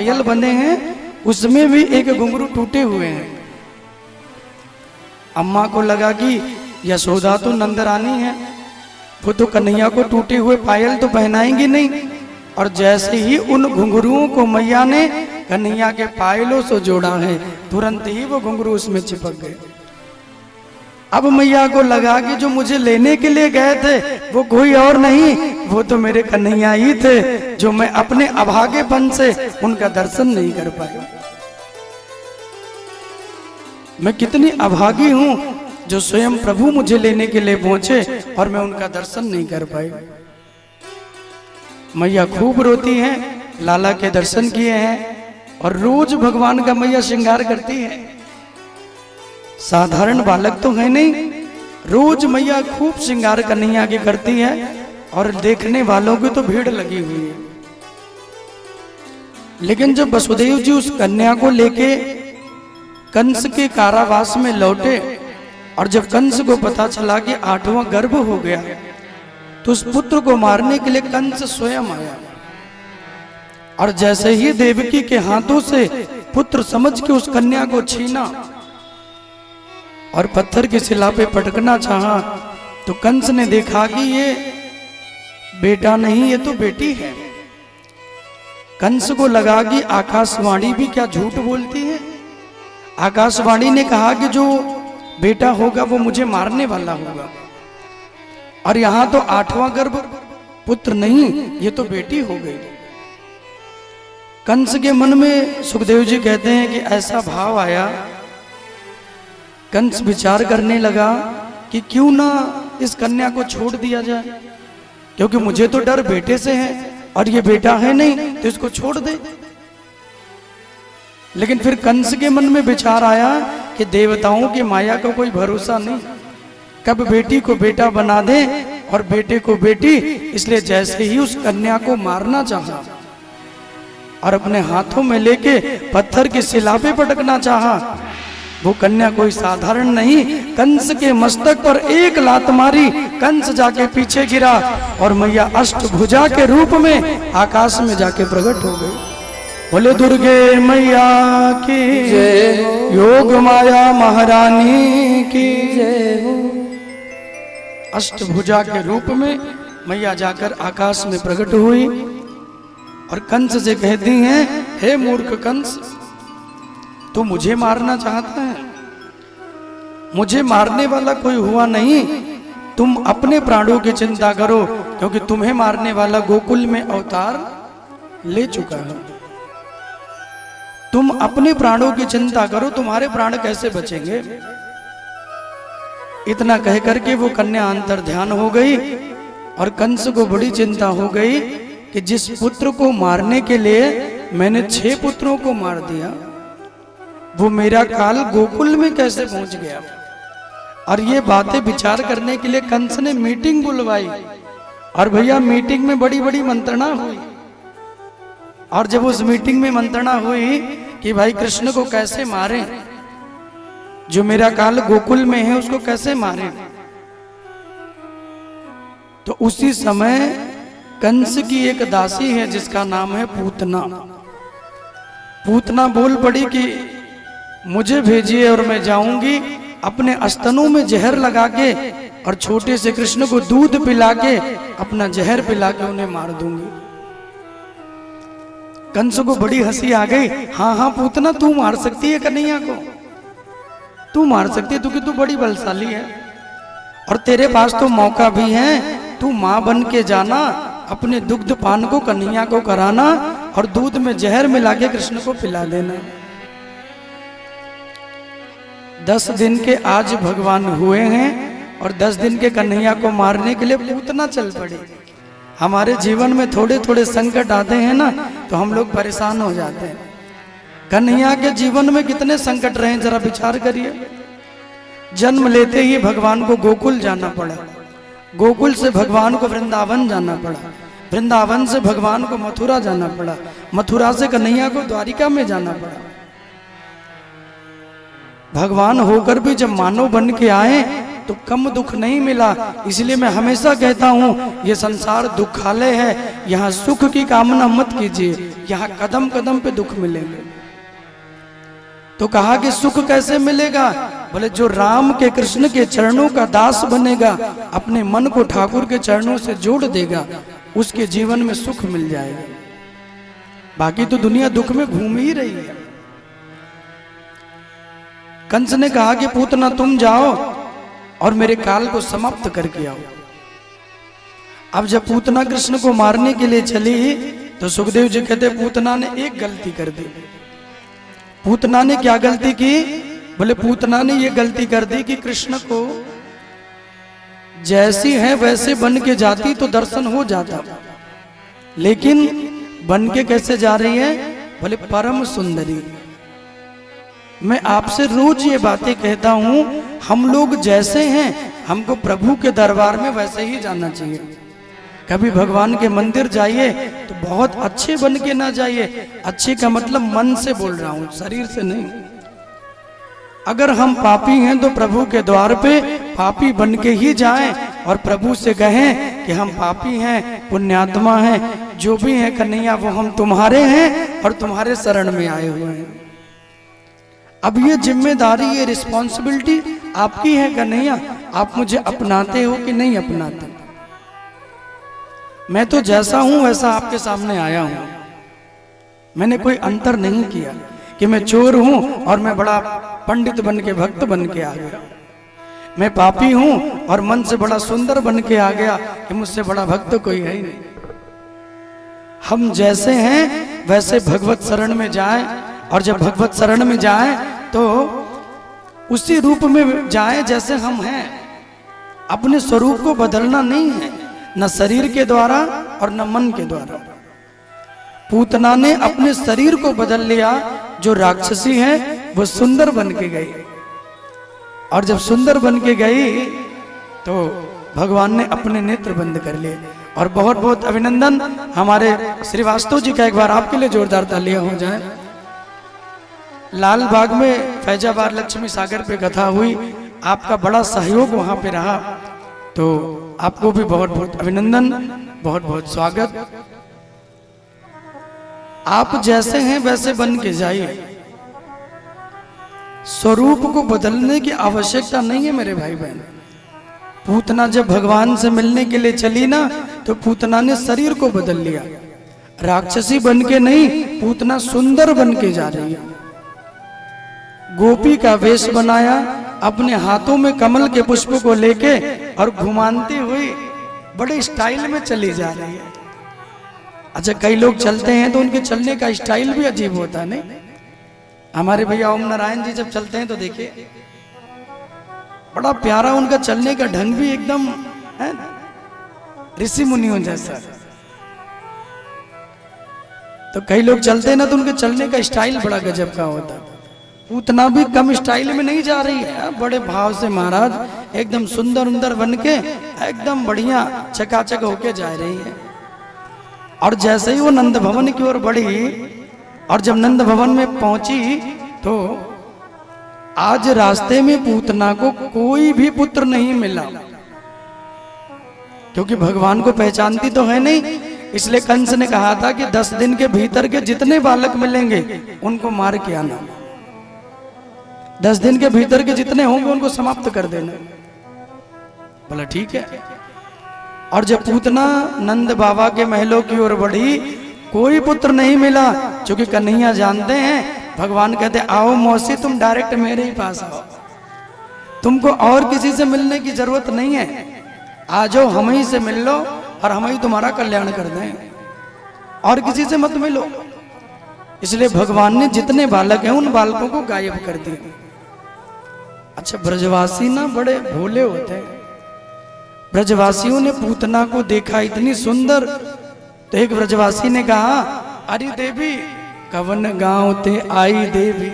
पायल बने हैं उसमें भी एक घुंघरू टूटे हुए हैं। अम्मा को लगा कि यशोदा तो नंदरानी है, वो तो कन्हैया को टूटे हुए पायल तो पहनाएंगी नहीं। और जैसे ही उन घुंघरुओं को मैया ने कन्हैया के पायलों से जोड़ा है, तुरंत ही वो घुंघरू उसमें चिपक गए। अब मैया को लगा कि जो मुझे लेने के लिए गए थे वो कोई और नहीं, वो तो मेरे कन्हैया ही थे, जो मैं अपने अभागेपन से उनका दर्शन नहीं कर पाई। मैं कितनी अभागी हूं जो स्वयं प्रभु मुझे लेने के लिए पहुंचे और मैं उनका दर्शन नहीं कर पाई। मैया खूब रोती हैं, लाला के दर्शन किए हैं और रोज भगवान का मैया श्रृंगार करती है। साधारण बालक तो है नहीं, रोज मैया खूब श्रृंगार कन्हैया की करती है और देखने वालों की तो भीड़ लगी हुई है। लेकिन जब वसुदेव जी उस कन्या को लेके कंस के कारावास में लौटे और जब कंस को पता चला कि 8वां गर्भ हो गया, तो उस पुत्र को मारने के लिए कंस स्वयं आया और जैसे ही देवकी के हाथों से पुत्र समझ के उस कन्या को छीना और पत्थर की शिला पे पटकना चाहा, तो कंस ने देखा कि ये बेटा नहीं, ये तो बेटी है। कंस को लगा कि आकाशवाणी भी क्या झूठ बोलती है। आकाशवाणी ने कहा कि जो बेटा होगा वो मुझे मारने वाला होगा, और यहां तो 8वां गर्भ पुत्र नहीं, ये तो बेटी हो गई। कंस के मन में सुखदेव जी कहते हैं कि ऐसा भाव आया, कंस विचार करने लगा कि क्यों ना इस कन्या को छोड़ दिया जाए, क्योंकि मुझे तो डर बेटे से है और ये बेटा है नहीं, तो इसको छोड़ दे। लेकिन फिर कंस के मन में विचार आया कि देवताओं की माया का कोई भरोसा नहीं, कब बेटी को बेटा बना दे और बेटे को बेटी। इसलिए जैसे ही उस कन्या को मारना चाहा और अपने हाथों में लेके पत्थर की शिला पे पटकना चाहा, वो कन्या कोई साधारण नहीं, कंस के मस्तक पर एक लात मारी, कंस जाके पीछे गिरा और मैया अष्टभुजा के रूप में आकाश में जाके प्रकट हो गई। बोले दुर्गे मैया की जय हो, योग माया महारानी की जय हो। अष्टभुजा के रूप में मैया जाकर आकाश में प्रकट हुई और कंस से कहती हैं, हे मूर्ख कंस, तू मुझे मारना चाहता है? मुझे मारने वाला कोई हुआ नहीं, तुम अपने प्राणों की चिंता करो, क्योंकि तुम्हें मारने वाला गोकुल में अवतार ले चुका है। तुम अपने प्राणों की चिंता करो, तुम्हारे प्राण कैसे बचेंगे? इतना कह करके वो कन्या अंतर ध्यान हो गई और कंस को बड़ी चिंता हो गई कि जिस पुत्र को मारने के लिए मैंने 6 पुत्रों को मार दिया, वो मेरा काल गोकुल में कैसे पहुंच गया। और ये बातें विचार करने के लिए कंस ने मीटिंग बुलवाई और भैया मीटिंग में बड़ी बड़ी मंत्रणा हुई। और जब उस मीटिंग में मंत्रणा हुई कि भाई कृष्ण को कैसे मारें, जो मेरा काल गोकुल में है उसको कैसे मारें, तो उसी समय कंस की एक दासी है जिसका नाम है पूतना। पूतना बोल पड़ी कि मुझे भेजिए और मैं जाऊंगी, अपने स्तनों में जहर लगा के और छोटे से कृष्ण को दूध पिला के अपना जहर पिला के उन्हें मार दूंगी। कंस को बड़ी हंसी आ गई। हाँ हाँ पूतना, तू मार सकती है कन्हैया को, तू मार सकती है, क्योंकि तू बड़ी बलशाली है और तेरे पास तो मौका भी है। तू माँ बन के जाना, अपने दुग्ध पान को कन्हैया को कराना और दूध में जहर मिला के कृष्ण को पिला देना। 10 दिन के आज भगवान हुए हैं और 10 दिन के कन्हैया को मारने के लिए पूतना चल पड़ी। हमारे जीवन में थोड़े थोड़े संकट आते हैं ना, तो हम लोग परेशान हो जाते हैं। कन्हैया के जीवन में कितने संकट रहे, जरा विचार करिए। जन्म लेते ही भगवान को गोकुल जाना पड़ा, गोकुल से भगवान को वृंदावन जाना पड़ा, वृंदावन से भगवान को मथुरा जाना पड़ा, मथुरा से कन्हैया को द्वारिका में जाना पड़ा। भगवान होकर भी जब मानव बन के आए तो कम दुख नहीं मिला। इसलिए मैं हमेशा कहता हूँ ये संसार दुखालय है, यहाँ सुख की कामना मत कीजिए, यहाँ कदम कदम पे दुख मिलेंगे। तो कहा कि सुख कैसे मिलेगा? बोले जो राम के कृष्ण के चरणों का दास बनेगा, अपने मन को ठाकुर के चरणों से जोड़ देगा, उसके जीवन में सुख मिल जाएगा। बाकी तो दुनिया दुख में घूम ही रही है। कंस ने कहा कि पूतना तुम जाओ और मेरे काल को समाप्त करके आओ। अब जब पूतना कृष्ण को मारने के लिए चली तो सुखदेव जी कहते पूतना ने एक गलती कर दी। पूतना ने क्या गलती की? बोले पूतना ने ये गलती कर दी कि कृष्ण को जैसी है वैसे बन के जाती तो दर्शन हो जाता, लेकिन बन के कैसे जा रही है? बोले परम सुंदरी। मैं आपसे रोज ये बातें कहता हूं, हम लोग जैसे हैं हमको प्रभु के दरबार में वैसे ही जाना चाहिए। कभी भगवान के मंदिर जाइए तो बहुत अच्छे बन के ना जाइए। अच्छे का मतलब मन से बोल रहा हूं, शरीर से नहीं। अगर हम पापी हैं तो प्रभु के द्वार पे पापी बन के ही जाएं और प्रभु से कहें कि हम पापी हैं, पुण्यात्मा हैं, जो भी है कन्हैया वो हम तुम्हारे हैं और तुम्हारे शरण में आए हुए हैं। अब ये जिम्मेदारी, ये रिस्पॉन्सिबिलिटी आपकी है कन्हैया, आप मुझे अपनाते हो कि नहीं अपनाते? मैं तो जैसा हूं वैसा आपके सामने आया हूं। मैंने कोई अंतर नहीं किया कि मैं चोर हूं और मैं बड़ा पंडित बन के भक्त बन के आ गया, मैं पापी हूं और मन से बड़ा सुंदर बन के आ गया कि मुझसे बड़ा भक्त कोई है ही नहीं। हम जैसे हैं वैसे भगवत शरण में जाएं, और जब भगवत शरण में जाएं तो उसी रूप में जाएं जैसे हम हैं। अपने स्वरूप को बदलना नहीं है, न शरीर के द्वारा और न मन के द्वारा। पूतना ने अपने शरीर को बदल लिया, जो राक्षसी है वो सुंदर बन के गई, और जब सुंदर बन के गई तो भगवान ने अपने नेत्र बंद कर लिए। और बहुत बहुत अभिनंदन हमारे श्रीवास्तव जी का, एक बार आपके लिए जोरदार तालियां हो जाए। लाल बाग में फैजाबाद लक्ष्मी सागर पे कथा हुई, आपका बड़ा सहयोग वहां पे रहा, तो आपको भी बहुत बहुत अभिनंदन, बहुत बहुत स्वागत। आप जैसे हैं वैसे बन के जाइए, स्वरूप को बदलने की आवश्यकता नहीं है मेरे भाई बहन। पूतना जब भगवान से मिलने के लिए चली ना तो पूतना ने शरीर को बदल लिया, राक्षसी बन के नहीं, पूतना सुंदर बन के जा रही है। गोपी का वेश बनाया, अपने हाथों में कमल के पुष्प को लेके और घुमाती हुई बड़े स्टाइल में चली जा रही है। अच्छा, कई लोग चलते हैं तो उनके चलने का स्टाइल भी अजीब होता है, नहीं? हमारे भैया ओम नारायण जी जब चलते हैं तो देखिए बड़ा प्यारा उनका चलने का ढंग भी एकदम है ऋषि मुनियों जैसा। तो कई लोग चलते हैं ना तो उनके चलने का स्टाइल बड़ा गजब का होता है। पूतना भी कम स्टाइल में नहीं जा रही है, बड़े भाव से महाराज एकदम सुंदर सुंदर बन के एकदम बढ़िया चकाचक होके जा रही है। और जैसे ही वो नंद भवन की ओर बढ़ी और जब नंद भवन में पहुंची तो आज रास्ते में पूतना को कोई भी पुत्र नहीं मिला, क्योंकि भगवान को पहचानती तो है नहीं। इसलिए कंस ने कहा था कि 10 दिन के भीतर के जितने बालक मिलेंगे उनको मार के आना, 10 दिन के भीतर के जितने होंगे उनको समाप्त कर देना। बोला ठीक है। और जब पूतना नंद बाबा के महलों की ओर बढ़ी, कोई पुत्र नहीं मिला, क्योंकि कन्हैया जानते हैं, भगवान कहते आओ मौसी तुम डायरेक्ट मेरे ही पास आओ, तुमको और किसी से मिलने की जरूरत नहीं है, आ जाओ हम ही से मिल लो और हम ही तुम्हारा कल्याण कर दें, और किसी से मत मिलो। इसलिए भगवान ने जितने बालक हैं उन बालकों को गायब कर दिया। अच्छा, ब्रजवासी ना बड़े भोले होते हैं। ब्रजवासियों ने पूतना को देखा इतनी सुंदर, तो एक ब्रजवासी ने कहा अरे देवी कवन गांव ते आई देवी,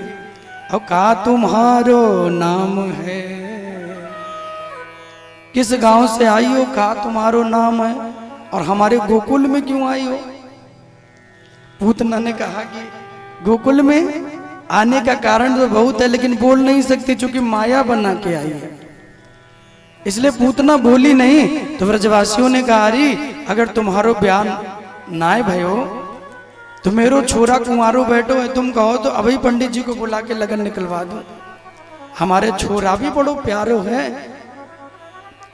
और का तुम्हारो नाम है, किस गांव से आई हो, का तुम्हारो नाम है, और हमारे गोकुल में क्यों आई हो? पूतना ने कहा कि गोकुल में आने का कारण तो बहुत है, लेकिन बोल नहीं सकती, चूंकि माया बना के आई है। इसलिए पूतना बोली नहीं। तो व्रजवासियों ने कहा अरे अगर तुम्हारो बयान नाय भयो तो मेरो छोरा कुंवारो बैठो है, तुम कहो तो अभी पंडित जी को बुला के लगन निकलवा दूं। हमारे छोरा भी बड़ो प्यारो है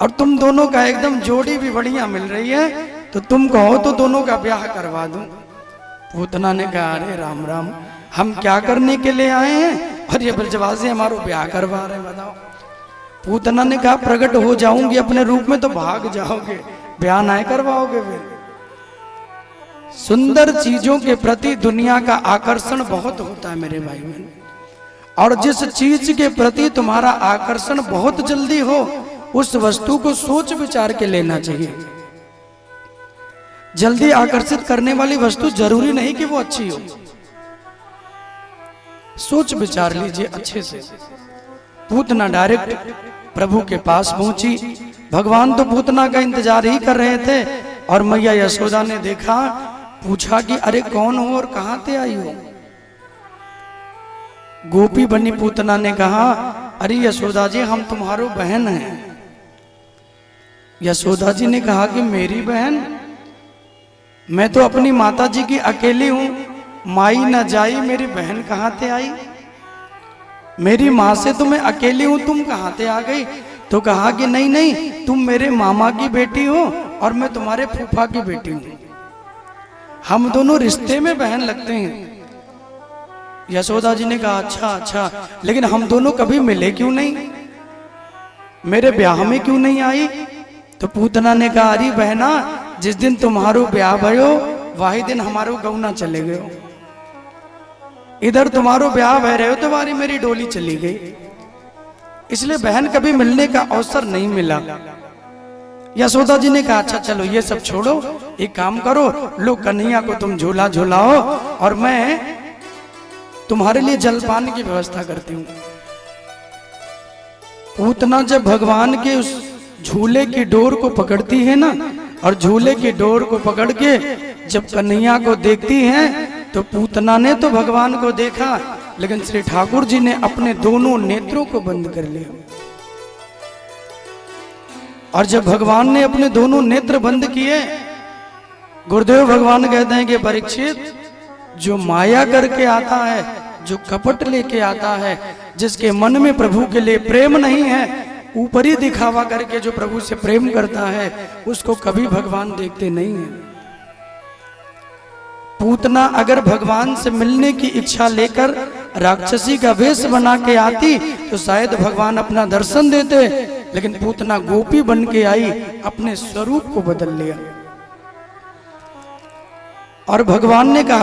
और तुम दोनों का एकदम जोड़ी भी बढ़िया मिल रही है, तो तुम कहो तो दोनों का ब्याह करवा दूं। पूतना ने कहा अरे राम राम, हम क्या करने के लिए आए हैं और ये ब्रजवासी हमारो ब्याह करवा रहे हैं, बताओ। पूतना ने कहा प्रकट हो जाऊंगी अपने रूप में तो भाग जाओगे, ब्याह नहीं करवाओगे। फिर सुंदर चीजों के प्रति दुनिया का आकर्षण बहुत होता है मेरे भाई बहन, और जिस चीज के प्रति तुम्हारा आकर्षण बहुत जल्दी हो उस वस्तु को सोच विचार के लेना चाहिए। जल्दी आकर्षित करने वाली वस्तु जरूरी नहीं कि वो अच्छी हो, सोच विचार लीजिए अच्छे से। पूतना डायरेक्ट प्रभु के पास पहुंची। भगवान तो पूतना का इंतजार ही कर रहे थे और मैया यशोदा ने देखा, पूछा कि अरे कौन हो और कहां से आई हो। गोपी बनी पूतना ने कहा अरे यशोदा जी हम तुम्हारो बहन हैं। यशोदा जी ने कहा कि मेरी बहन, मैं तो अपनी माता जी की अकेली हूं, माई न जाई, मेरी बहन कहां से आई। मेरी माँ से तो मैं अकेली हूं, तुम कहां से आ गई। तो कहा कि नहीं नहीं, तुम मेरे मामा की बेटी हो और मैं तुम्हारे फूफा की बेटी हूं, हम दोनों रिश्ते में बहन लगते हैं। यशोदा जी ने कहा अच्छा अच्छा, लेकिन हम दोनों कभी मिले क्यों नहीं, मेरे ब्याह में क्यों नहीं आई। तो पूतना ने कहा अरे बहना, जिस दिन तुम्हारो ब्याह भयो वही दिन हमारो गौना चले गयो। इधर तुम्हारो ब्याह बह रहे हो तो वारी मेरी डोली चली गई, इसलिए बहन कभी मिलने का अवसर नहीं मिला। यशोदा जी ने कहा अच्छा चलो ये सब छोड़ो, एक काम करो, लो कन्हैया को तुम झूला झूलाओ और मैं तुम्हारे लिए जलपान की व्यवस्था करती हूँ। पूतना जब भगवान के उस झूले की डोर को पकड़ती है ना, और झूले की डोर को पकड़ के जब कन्हैया को देखती हैं, तो पूतना ने तो भगवान को देखा, लेकिन श्री ठाकुर जी ने अपने दोनों नेत्रों को बंद कर लिया। और जब भगवान ने अपने दोनों नेत्र बंद किए, गुरुदेव भगवान कहते हैं कि परीक्षित, जो माया करके आता है, जो कपट लेके आता है, जिसके मन में प्रभु के लिए प्रेम नहीं है, ऊपरी दिखावा करके जो प्रभु से प्रेम करता है, उसको कभी भगवान देखते नहीं है। पूतना अगर भगवान से मिलने की इच्छा लेकर राक्षसी का वेश बना के आती तो शायद भगवान अपना दर्शन देते, लेकिन पूतना गोपी बन के आई, अपने स्वरूप को बदल लिया। और भगवान ने कहा